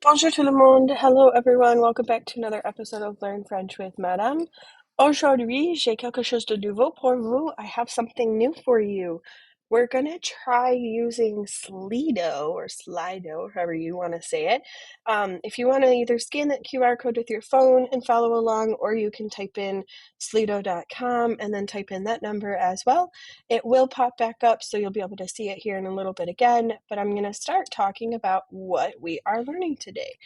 Bonjour tout le monde. Hello everyone. Welcome back to another episode of Learn French with Madame. Aujourd'hui, j'ai quelque chose de nouveau pour vous. I have something new for you. We're gonna try using Slido, however you want to say it. If you want to either scan that QR code with your phone and follow along, or you can type in slido.com and then type in that number as well. It will pop back up, so you'll be able to see it here in a little bit again, but I'm going to start talking about what we are learning today.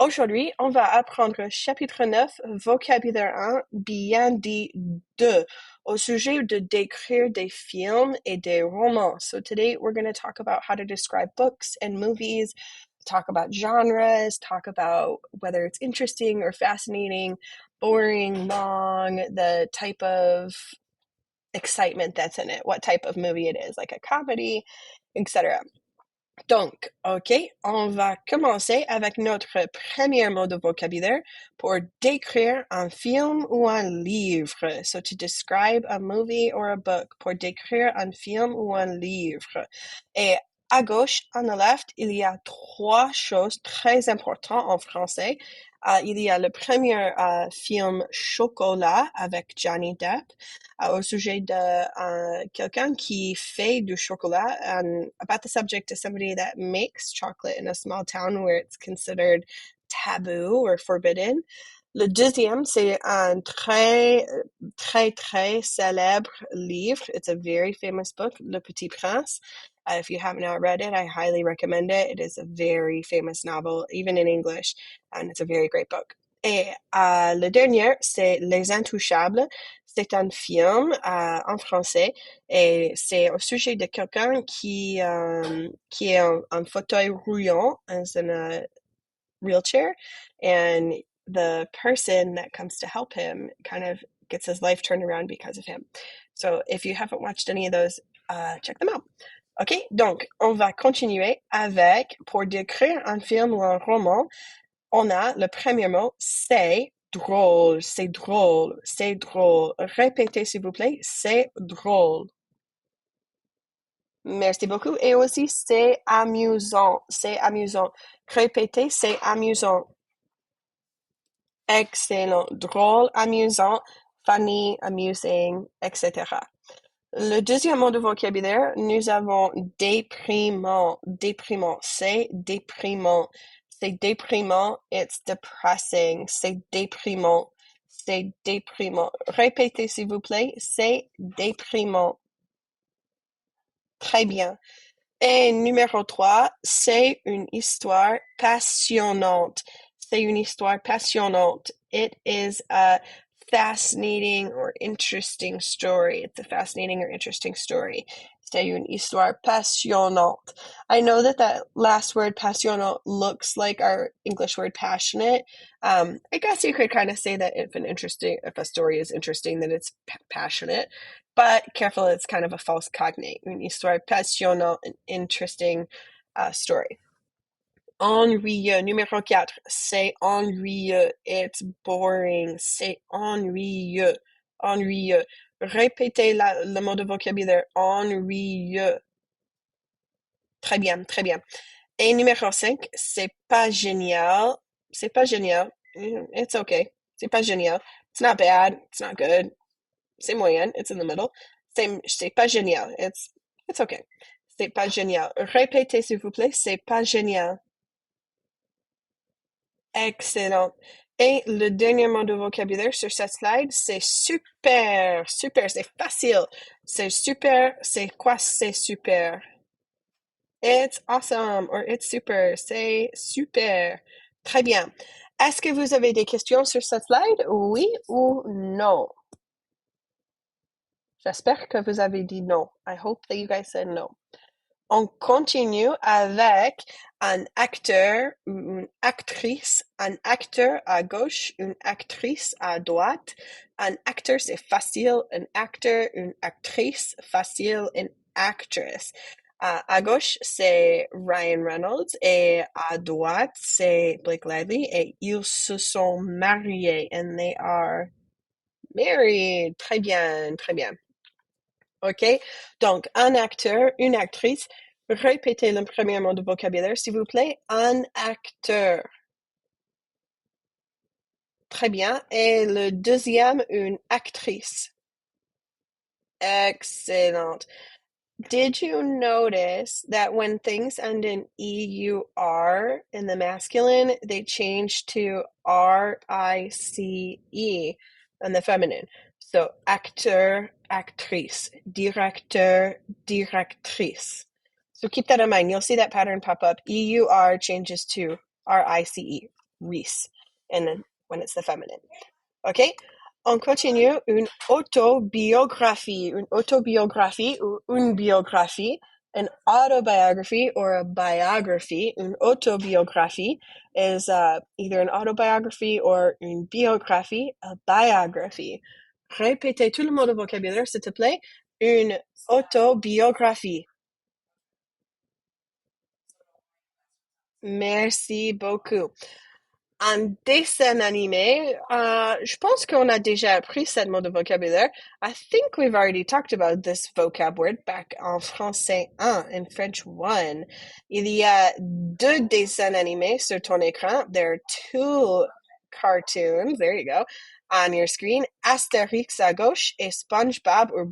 Aujourd'hui, on va apprendre chapitre 9, vocabulaire 1, BD2, au sujet de décrire des films et des romans. So today we're going to talk about how to describe books and movies, talk about genres, talk about whether it's interesting or fascinating, boring, long, the type of excitement that's in it, what type of movie it is, like a comedy, etc. Donc, OK, on va commencer avec notre premier mot de vocabulaire pour décrire un film ou un livre. So to describe a movie or a book, pour décrire un film ou un livre. Et à gauche, on the left, il y a trois choses très importantes en français. Il y a le premier film Chocolat avec Johnny Depp au sujet de quelqu'un qui fait du chocolat, about the subject of somebody that makes chocolate in a small town where it's considered taboo or forbidden. Le deuxième, c'est un très, très, très célèbre livre. It's a very famous book, Le Petit Prince. If you have not read it, I highly recommend it. It is a very famous novel, even in English, and it's a very great book. Et le dernier, c'est Les Intouchables. C'est un film en français et c'est au sujet de quelqu'un qui est en fauteuil roulant, as in a wheelchair, and the person that comes to help him kind of gets his life turned around because of him. So if you haven't watched any of those, check them out. OK, donc on va continuer avec, pour décrire un film ou un roman, on a le premier mot, c'est drôle, c'est drôle, c'est drôle. Répétez s'il vous plaît, c'est drôle. Merci beaucoup. Et aussi, c'est amusant, c'est amusant. Répétez, c'est amusant. Excellent, drôle, amusant, funny, amusing, etc. Le deuxième mot de vocabulaire, nous avons déprimant. Déprimant, c'est déprimant. C'est déprimant, it's depressing. C'est déprimant, c'est déprimant. Répétez s'il vous plaît, c'est déprimant. Très bien. Et numéro 3, c'est une histoire passionnante. C'est une histoire passionnante. It is a fascinating or interesting story. It's a fascinating or interesting story. C'est une histoire passionnante. I know that last word, passionnant, looks like our English word passionate. I guess you could kind of say that if a story is interesting, then it's passionate. But careful, it's kind of a false cognate. Une histoire passionnante, an interesting story. Ennuyeux, numéro 4, c'est ennuyeux, it's boring, c'est ennuyeux, ennuyeux. Répétez le mot de vocabulaire, ennuyeux. Très bien, très bien. Et numéro 5, c'est pas génial, c'est pas génial, it's okay, c'est pas génial, it's not bad, it's not good, c'est moyen, it's in the middle, c'est pas génial, it's okay, c'est pas génial. Répétez s'il vous plaît, c'est pas génial. Excellent. Et le dernier mot de vocabulaire sur cette slide, c'est super. Super, c'est facile. C'est super. C'est quoi c'est super? It's awesome or it's super. C'est super. Très bien. Est-ce que vous avez des questions sur cette slide? Oui ou non? J'espère que vous avez dit non. I hope that you guys said no. On continue avec un acteur ou une actrice, un acteur à gauche, une actrice à droite. Un acteur, c'est facile, un acteur, une actrice, facile, une actress. À gauche, c'est Ryan Reynolds et à droite, c'est Blake Lively et ils se sont mariés and they are married. Très bien, très bien. OK? Donc, un acteur, une actrice. Répétez le premier mot de vocabulaire, s'il vous plaît. Un acteur. Très bien. Et le deuxième, une actrice. Excellent. Did you notice that when things end in EUR in the masculine, they change to RICE in the feminine? So acteur, actrice, directeur, directrice. So keep that in mind. You'll see that pattern pop up. EUR changes to RICE, Reese, and then when it's the feminine. OK? On continue. Une autobiographie. Une autobiographie ou une biographie. An autobiography or a biography. Une autobiographie is either an autobiography or une biographie, a biography. Répétez tout le mot de vocabulaire, s'il te plaît. Une autobiographie. Merci beaucoup. Un dessin animé, je pense qu'on a déjà appris ce mot de vocabulaire. I think we've already talked about this vocab word back en français 1, in French 1. Il y a deux dessins animés sur ton écran. There are two cartoons, there you go, on your screen. Astérix à gauche et SpongeBob ou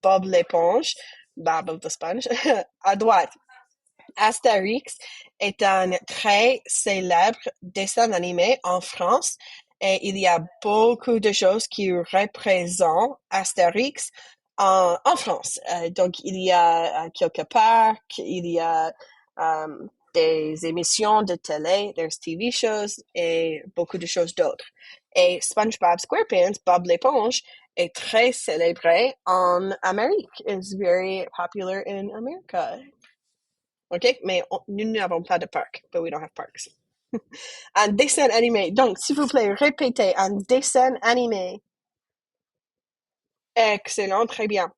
Bob l'éponge, Bob of the Sponge, à droite. Astérix est un très célèbre dessin animé en France et il y a beaucoup de choses qui représentent Astérix en France. Donc, il y a quelques parcs, il y a des émissions de télé, there's TV shows et beaucoup de choses d'autres. Et SpongeBob SquarePants, Bob l'éponge, est très célébré en Amérique, is very popular in America. OK? Mais nous n'avons pas de parc, but we don't have parks. Un dessin animé. Donc, s'il vous plaît, répétez un dessin animé. Excellent, très bien.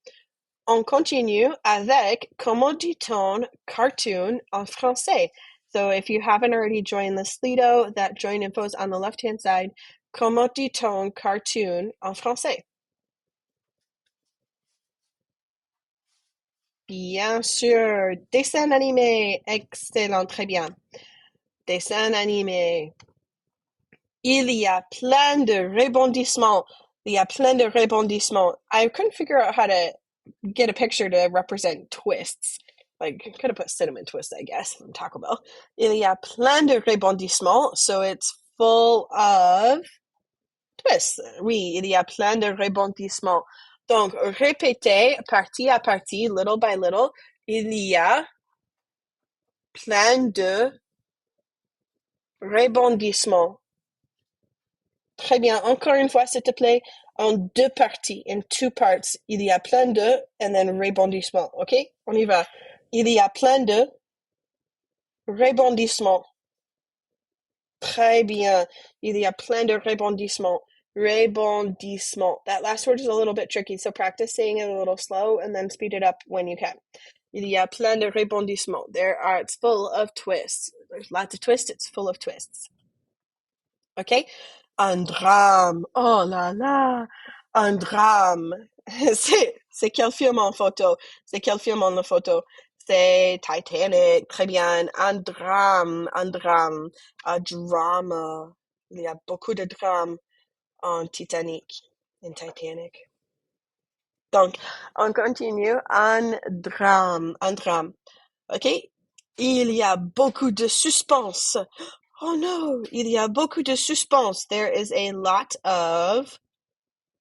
On continue avec comment dit-on cartoon en français. So if you haven't already joined the Slido, that join info is on the left-hand side. Comment dit-on cartoon en français? Bien sûr, dessin animé. Excellent, très bien. Dessin animé. Il y a plein de rebondissements. Il y a plein de rebondissements. I couldn't figure out how to get a picture to represent twists. Like, could have put cinnamon twist, I guess, from Taco Bell. Il y a plein de rebondissements, so it's full of twists. Oui, il y a plein de rebondissements. Donc, répétez partie à partie, little by little. Il y a plein de rebondissements. Très bien. Encore une fois, s'il te plaît, en deux parties, in two parts. Il y a plein de, and then rebondissement. OK? On y va. Il y a plein de rebondissements. Très bien. Il y a plein de rebondissements. Rebondissement. That last word is a little bit tricky, so practice saying it a little slow and then speed it up when you can. Il y a plein de rebondissements. It's full of twists. There's lots of twists. It's full of twists. OK? Un drame. Oh là là. Un drame. C'est quel film en photo? C'est quel film en photo? C'est Titanic. Très bien. Un drame. Un drame. Un drama. Il y a beaucoup de drames en Titanic. In Titanic. Donc, on continue. Un drame. Un drame. OK? Il y a beaucoup de suspense. Oh no, il y a beaucoup de suspense. There is a lot of,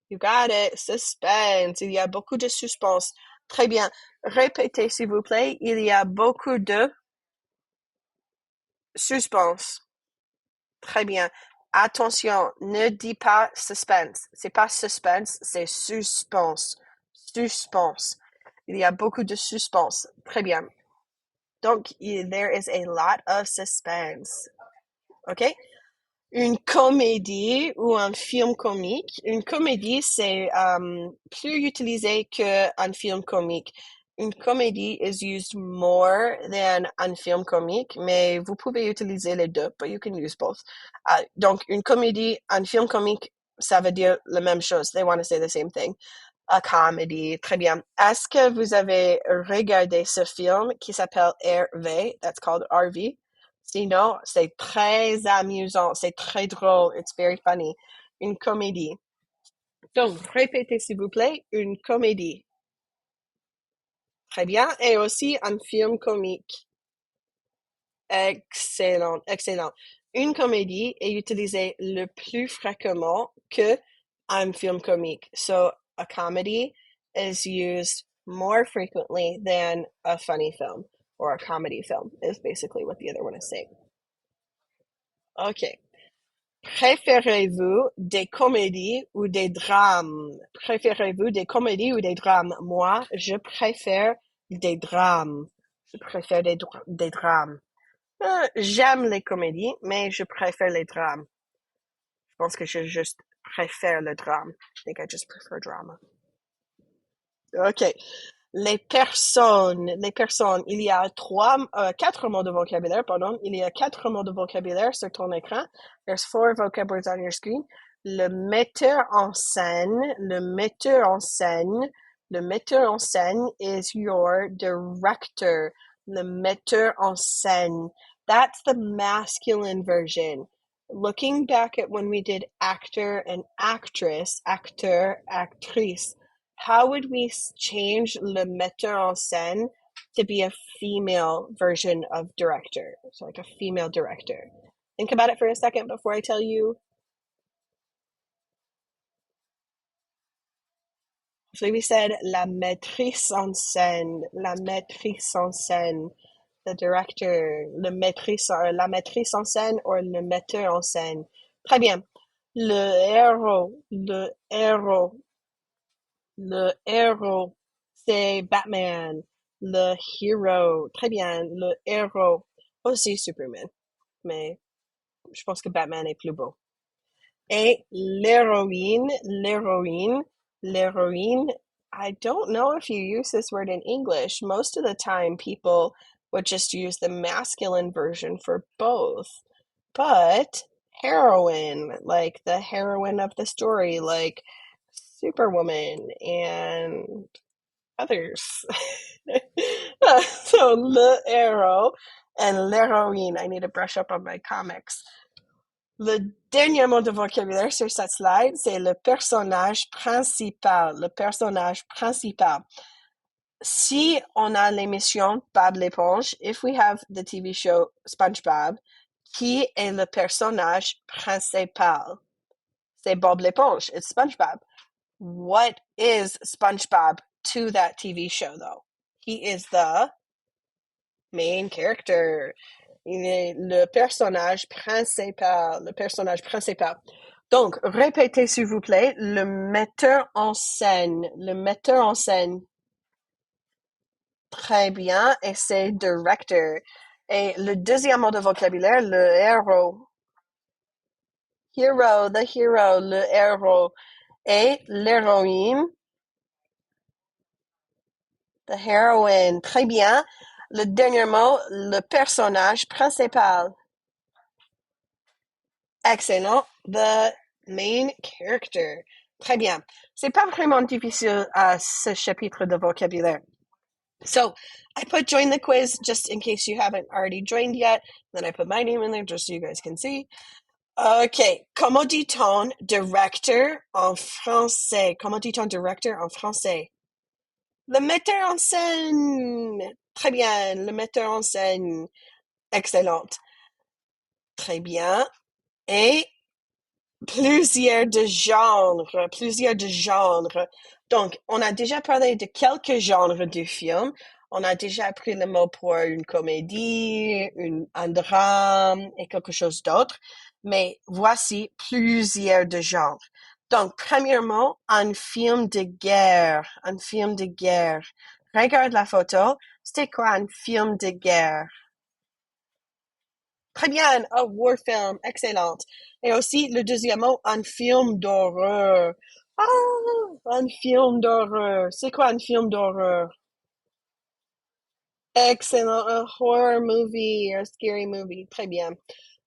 you got it, suspense. Il y a beaucoup de suspense. Très bien. Répétez, s'il vous plaît. Il y a beaucoup de suspense. Très bien. Attention, ne dis pas suspense. C'est pas suspense, c'est suspense. Suspense. Il y a beaucoup de suspense. Très bien. Donc, there is a lot of suspense. OK? Une comédie ou un film comique. Une comédie, c'est plus utilisé qu'un film comique. Une comédie is used more than un film comique, mais vous pouvez utiliser les deux, but you can use both. Donc, une comédie, un film comique, ça veut dire la même chose. They want to say the same thing. A comedy. Très bien. Est-ce que vous avez regardé ce film qui s'appelle RV? That's called RV. Sinon, c'est très amusant. C'est très drôle. It's very funny. Une comédie. Donc, répétez s'il vous plaît. Une comédie. Très bien. Et aussi un film comique. Excellent, excellent. Une comédie est utilisée le plus fréquemment que un film comique. So a comedy is used more frequently than a funny film or a comedy film is basically what the other one is saying. OK. Préférez-vous des comédies ou des drames? Préférez-vous des comédies ou des drames? Moi, je préfère des drames. Je préfère des drames. J'aime les comédies, mais je préfère les drames. Je pense que je juste préfère le drame. I think I just prefer drama. OK. Les personnes. Il y a quatre mots de vocabulaire, pardon. Il y a quatre mots de vocabulaire sur ton écran. There's four vocab words on your screen. Le metteur en scène, le metteur en scène, le metteur en scène is your director. Le metteur en scène. That's the masculine version. Looking back at when we did actor and actress, acteur, actrice, how would we change le metteur en scène to be a female version of director? So like a female director. Think about it for a second before I tell you. So we said la maîtrise en scène, la maîtrise en scène, the director, la maîtrise en scène or le metteur en scène. Très bien. Le héros, c'est Batman. Le hero, très bien. Le héros, aussi Superman. Mais je pense que Batman est plus beau. Et l'héroïne, I don't know if you use this word in English. Most of the time, people would just use the masculine version for both. But heroine, like the heroine of the story, like Superwoman and others. So le héros and l'héroïne. I need to brush up on my comics. Le dernier mot de vocabulaire sur cette slide, c'est le personnage principal. Le personnage principal. Si on a l'émission Bob l'éponge, if we have the TV show SpongeBob, qui est le personnage principal? C'est Bob l'éponge. It's SpongeBob. What is SpongeBob to that TV show, though? He is the main character. Il est le personnage principal. Le personnage principal. Donc, répétez s'il vous plaît, le metteur en scène. Le metteur en scène. Très bien. Et c'est director. Et le deuxième mot de vocabulaire, le héros. Hero, the hero, le héros. Et l'héroïne. The heroine. Très bien. Le dernier mot, le personnage principal. Excellent. The main character. Très bien. C'est pas vraiment difficile à ce chapitre de vocabulaire. So I put join the quiz just in case you haven't already joined yet. Then I put my name in there just so you guys can see. OK. Comment dit-on directeur en français? Comment dit-on directeur en français? Le metteur en scène. Très bien. Le metteur en scène. Excellente. Très bien. Et plusieurs de genres. Donc, on a déjà parlé de quelques genres de films. On a déjà appris le mot pour une comédie, un drame et quelque chose d'autre. Mais voici plusieurs de genres. Donc, premièrement, un film de guerre. Un film de guerre. Regarde la photo. C'était quoi un film de guerre? Très bien, un war film, excellent. Et aussi, le deuxième mot, un film d'horreur. Ah, un film d'horreur. C'est quoi un film d'horreur? Excellent, un horror movie, un scary movie. Très bien.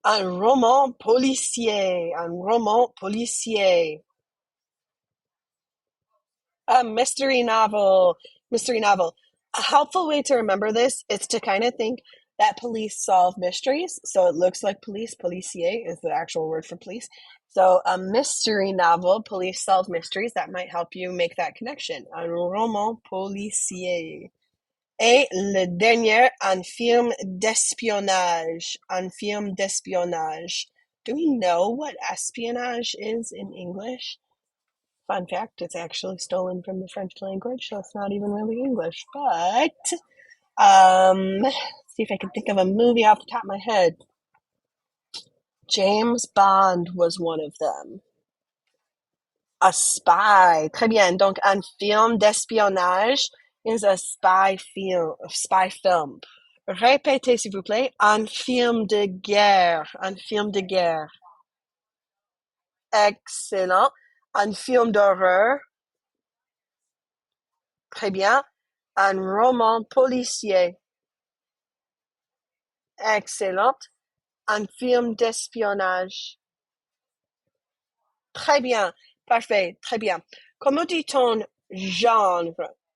Un roman policier, un roman policier. A mystery novel. Mystery novel. A helpful way to remember this is to kind of think that police solve mysteries. So it looks like police. Policier is the actual word for police. So a mystery novel, police solve mysteries. That might help you make that connection. Un roman policier. Et le dernier, un film d'espionnage. Un film d'espionnage. Do we know what espionage is in English? Fun fact, it's actually stolen from the French language, so it's not even really English. But, let's see if I can think of a movie off the top of my head. James Bond was one of them. A spy. Très bien. Donc, un film d'espionnage is a spy film. Spy film. Répétez, s'il vous plaît. Un film de guerre. Un film de guerre. Excellent. Un film d'horreur. Très bien. Un roman policier. Excellent. Un film d'espionnage. Très bien. Parfait. Très bien. Comment dit-on genre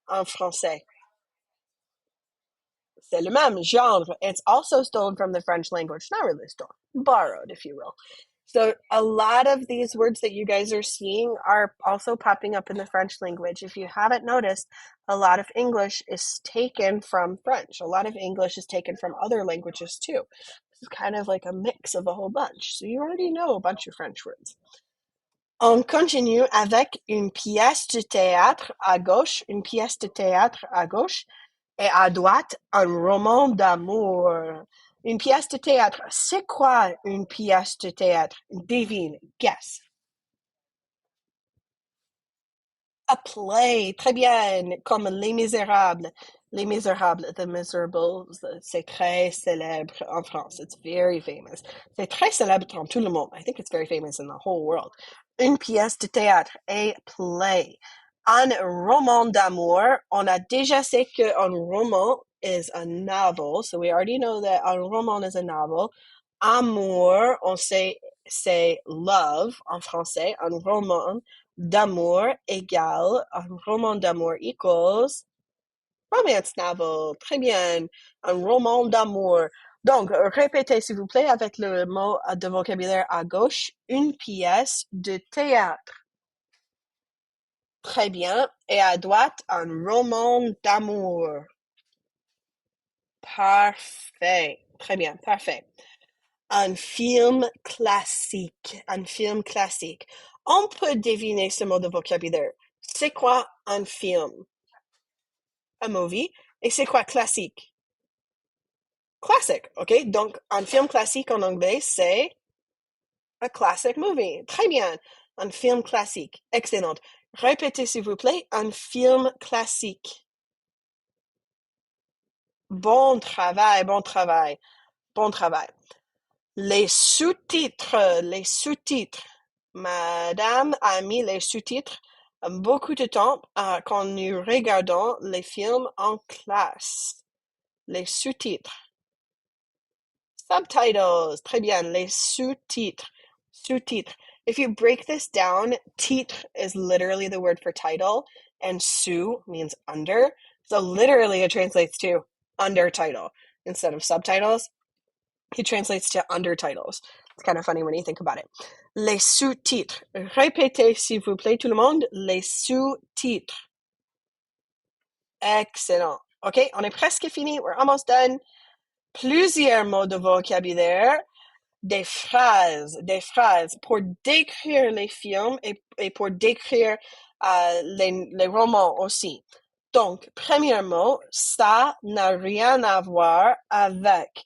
en français? C'est le même genre. It's also stolen from the French language. Not really stolen. Borrowed, if you will. So a lot of these words that you guys are seeing are also popping up in the French language. If you haven't noticed, a lot of English is taken from French. A lot of English is taken from other languages too. This is kind of like a mix of a whole bunch. So you already know a bunch of French words. On continue avec une pièce de théâtre à gauche, une pièce de théâtre à gauche, et à droite, un roman d'amour. Une pièce de théâtre. C'est quoi une pièce de théâtre? Devine, guess. A play. Très bien. Comme Les Misérables. Les Misérables, The Miserables. C'est très célèbre en France. It's very famous. C'est très célèbre dans tout le monde. I think it's very famous in the whole world. Une pièce de théâtre. A play. Un roman d'amour. On a déjà sais qu'un roman is a novel. So we already know that un roman is a novel. Amour, on sait c'est love en français. Un roman d'amour égale, un roman d'amour equals romance novel. Très bien. Un roman d'amour. Donc, répétez s'il vous plaît avec le mot de vocabulaire à gauche. Une pièce de théâtre. Très bien. Et à droite, un roman d'amour. Parfait. Très bien. Parfait. Un film classique. Un film classique. On peut deviner ce mot de vocabulaire. C'est quoi un film? Un movie. Et c'est quoi classique? Classic, ok? Donc, un film classique en anglais, c'est a classic movie. Très bien. Un film classique. Excellent. Répétez, s'il vous plaît, un film classique. Bon travail, bon travail, bon travail. Les sous-titres, les sous-titres. Madame a mis les sous-titres beaucoup de temps quand nous regardons les films en classe. Les sous-titres. Subtitles. Très bien. Les sous-titres. Sous-titres. If you break this down, titre is literally the word for title, and sous means under. So literally it translates to under title instead of subtitles. It translates to undertitles. It's kind of funny when you think about it. Les sous-titres. Répétez, s'il vous plaît, tout le monde. Les sous-titres. Excellent. OK, on est presque fini. We're almost done. Plusieurs mots de vocabulaire. Des phrases pour décrire les films et pour décrire les romans aussi. Donc, premier mot, ça n'a rien à voir avec.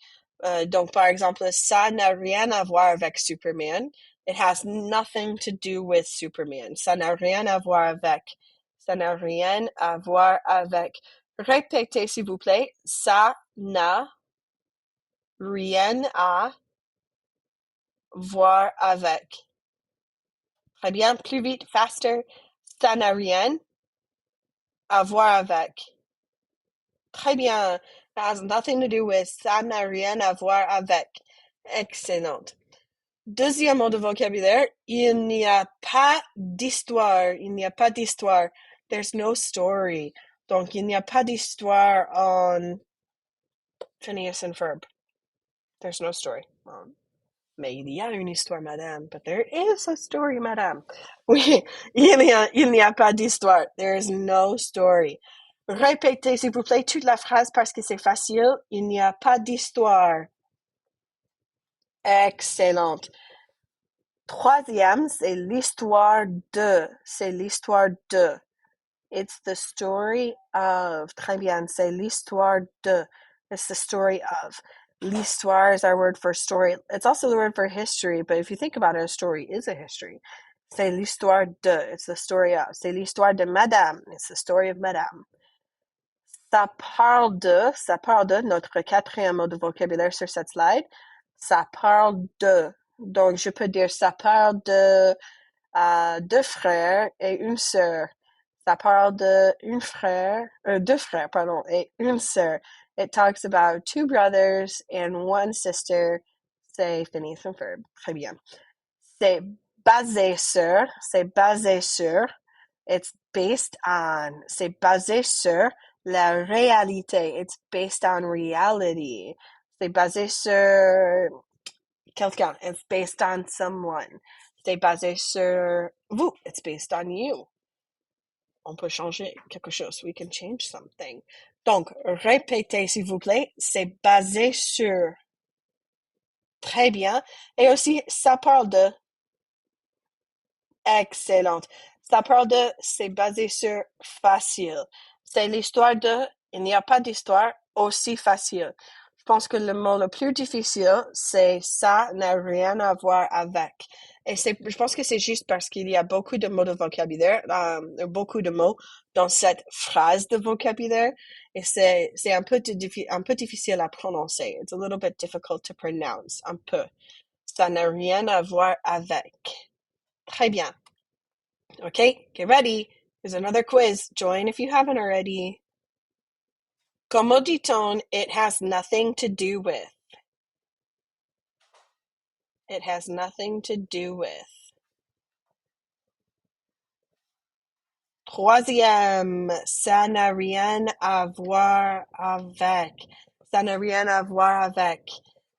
Donc, par exemple, ça n'a rien à voir avec Superman. It has nothing to do with Superman. Ça n'a rien à voir avec. Ça n'a rien à voir avec. Répétez, s'il vous plaît. Ça n'a rien à voir avec. Très bien, plus vite, faster. Ça n'a rien à voir avec. Très bien. That has nothing to do with. Ça n'a rien à voir avec. Excellent. Deuxième mot de vocabulaire, il n'y a pas d'histoire. Il n'y a pas d'histoire. There's no story. Donc, il n'y a pas d'histoire en Phineas and Ferb. There's no story. Mais il y a une histoire, madame. But there is a story, madame. Oui, il n'y a pas d'histoire. There is no story. Répétez, s'il vous plaît, toute la phrase parce que c'est facile. Il n'y a pas d'histoire. Excellente. Troisième, c'est l'histoire de. C'est l'histoire de. It's the story of. Très bien, c'est l'histoire de. It's the story of. L'histoire is our word for story. It's also the word for history, but if you think about it, a story is a history. C'est l'histoire de. It's the story of. C'est l'histoire de madame. It's the story of madame. Ça parle de, notre quatrième mot de vocabulaire sur cette slide. Ça parle de. Donc, je peux dire ça parle de deux frères et une sœur. Ça parle de deux frères, pardon, et une sœur. It talks about two brothers and one sister. C'est Phineas and Ferb. Très bien. C'est basé sur. It's based on. C'est basé sur la réalité. It's based on reality. C'est basé sur quelqu'un. It's based on someone. C'est basé sur vous. It's based on you. On peut changer quelque chose. We can change something. Donc, répétez, s'il vous plaît. C'est basé sur. Très bien. Et aussi, ça parle de. Excellente. Ça parle de. C'est basé sur facile. C'est l'histoire de. Il n'y a pas d'histoire aussi facile. Je pense que le mot le plus difficile, c'est ça n'a rien à voir avec. Et je pense que c'est juste parce qu'il y a beaucoup de mots de vocabulaire, beaucoup de mots dans cette phrase de vocabulaire. Et c'est un peu difficile à prononcer. It's a little bit difficult to pronounce. Un peu. Ça n'a rien à voir avec. Très bien. Okay, get ready. Here's another quiz. Join if you haven't already. Como dit-on, it has nothing to do with. It has nothing to do with. Troisième, ça n'a rien à voir avec. Ça n'a rien à voir avec.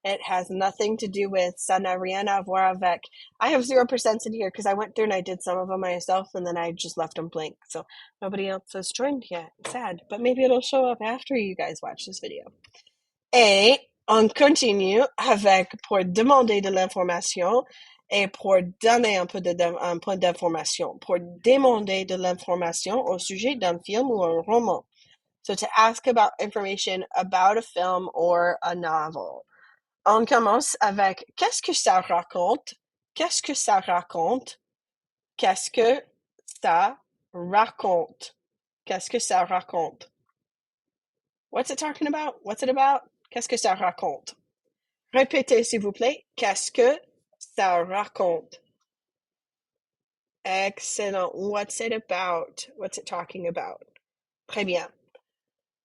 It has nothing to do with. Ça n'a rien à voir avec. I have 0% in here because I went through and I did some of them myself and then I just left them blank. So nobody else has joined yet. Sad. But maybe it'll show up after you guys watch this video. Et on continue avec pour demander de l'information et pour donner un point d'information. Pour demander de l'information au sujet d'un film ou un roman. So to ask about information about a film or a novel. On commence avec qu'est-ce que ça raconte? Qu'est-ce que ça raconte? Qu'est-ce que ça raconte? Qu'est-ce que ça raconte? What's it talking about? What's it about? Qu'est-ce que ça raconte? Répétez, s'il vous plaît. Qu'est-ce que ça raconte? Excellent. What's it about? What's it talking about? Très bien.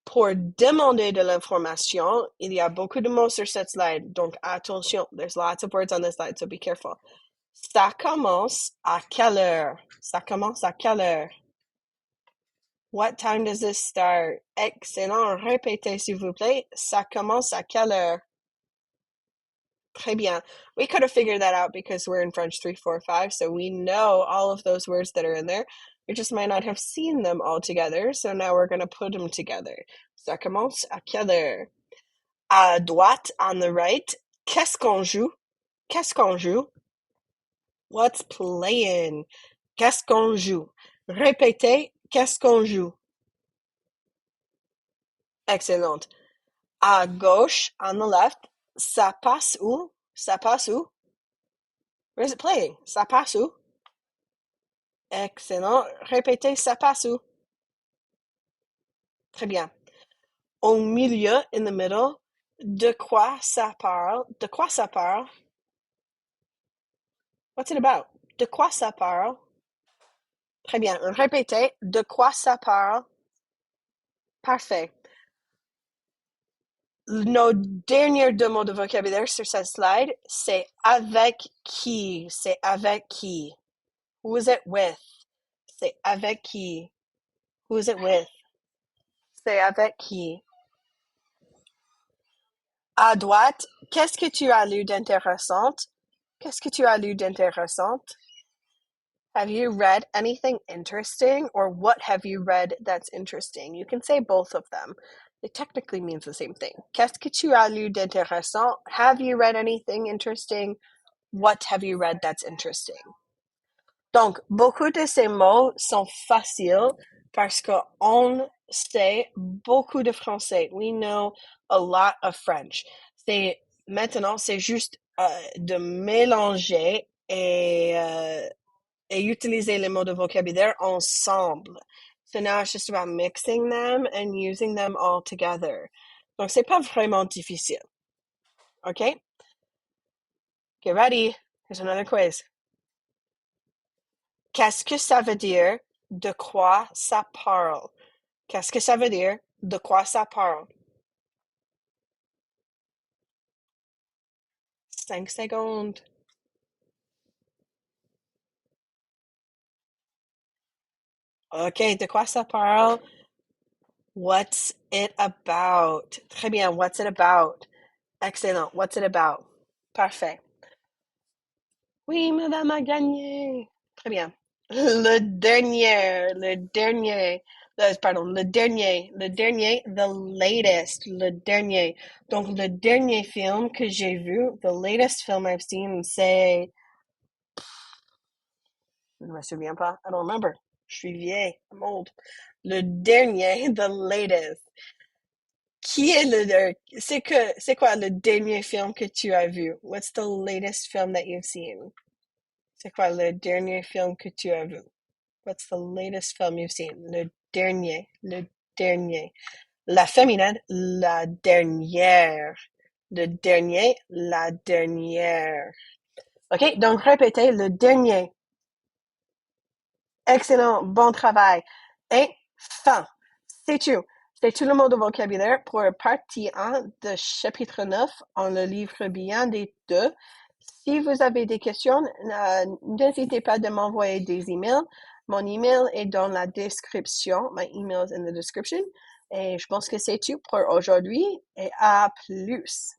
Pour demander de l'information, il y a beaucoup de mots sur cette slide. Donc, attention. There's lots of words on this slide, so be careful. Ça commence à quelle heure? Ça commence à quelle heure? What time does this start? Excellent. Répétez, s'il vous plaît. Ça commence à quelle heure? Très bien. We could have figured that out because we're in French 3, 4, 5, so we know all of those words that are in there. We just might not have seen them all together, so now we're going to put them together. Ça commence à quelle heure? À droite, on the right, qu'est-ce qu'on joue? Qu'est-ce qu'on joue? What's playing? Qu'est-ce qu'on joue? Répétez, qu'est-ce qu'on joue? Excellent. À gauche, on the left, ça passe où? Ça passe où? Where is it playing? Ça passe où? Excellent. Répétez, ça passe où? Très bien. Au milieu, in the middle, de quoi ça parle? De quoi ça parle? What's it about? De quoi ça parle? Très bien. Répétez, de quoi ça parle? Parfait. Nos derniers deux mots de vocabulaire sur cette slide, c'est avec qui. C'est avec qui. Who is it with? C'est avec qui. Who is it with? C'est avec qui? À droite, qu'est-ce que tu as lu d'intéressant? Qu'est-ce que tu as lu d'intéressant? Have you read anything interesting? Or what have you read that's interesting? You can say both of them. It technically means the same thing. Qu'est-ce que tu as lu d'intéressant? Have you read anything interesting? What have you read that's interesting? Donc, beaucoup de ces mots sont faciles parce qu'on sait beaucoup de français. We know a lot of French. Maintenant, c'est juste de mélanger et utiliser les mots de vocabulaire ensemble. So now it's just about mixing them and using them all together. Donc, c'est pas vraiment difficile. Okay? Get ready. Here's another quiz. Qu'est-ce que ça veut dire? De quoi ça parle? Qu'est-ce que ça veut dire? De quoi ça parle? 5 secondes. OK, de quoi ça parle? What's it about? Très bien, what's it about? Excellent, what's it about? Parfait. Oui, madame a gagné. Très bien. Le dernier, the latest, le dernier. Donc, le dernier film que j'ai vu, the latest film I've seen, c'est... Je ne me souviens pas. I don't remember. Je suis vieille. I'm old. Le dernier, the latest. Qui est c'est quoi le dernier film que tu as vu? What's the latest film that you've seen? C'est quoi le dernier film que tu as vu? What's the latest film you've seen? Le dernier, le dernier. La féminine, la dernière. Le dernier, la dernière. OK, donc répétez le dernier. Excellent, bon travail. Et fin. C'est tout. C'est tout le mot de vocabulaire pour partie 1 de chapitre 9 en le livre bien des deux. Si vous avez des questions, n'hésitez pas de m'envoyer des emails. Mon email est dans la description. My email is in the description. Et je pense que c'est tout pour aujourd'hui et à plus.